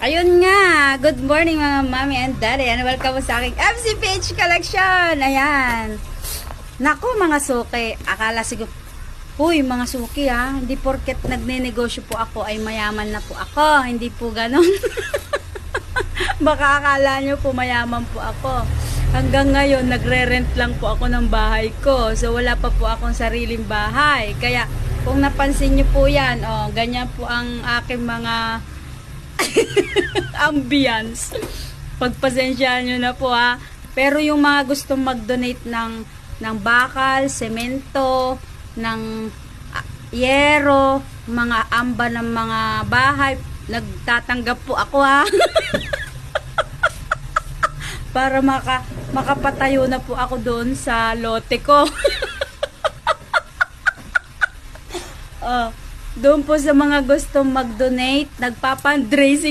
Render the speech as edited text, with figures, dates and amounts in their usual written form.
Ayun nga, good morning mga mami and daddy and welcome sa aking FCPH collection. Ayan. Naku mga suki, akala siguro, huy mga suki ha, hindi porket nagnenegosyo po ako ay mayaman na po ako. Hindi po ganon. Baka akala nyo po mayaman po ako. Hanggang ngayon, nagre-rent lang po ako ng bahay ko. So wala pa po akong sariling bahay. Kaya kung napansin nyo po yan, oh, ganyan po ang aking mga ambience. Pagpasensyahan nyo na po ha. Pero yung mga gustong mag-donate ng bakal, semento, ng yero, mga amba ng mga bahay, nagtatanggap po ako ha. Para makapatayo na po ako doon sa lote ko. Oh, doon po sa mga gustong mag-donate, nagpa-fundraising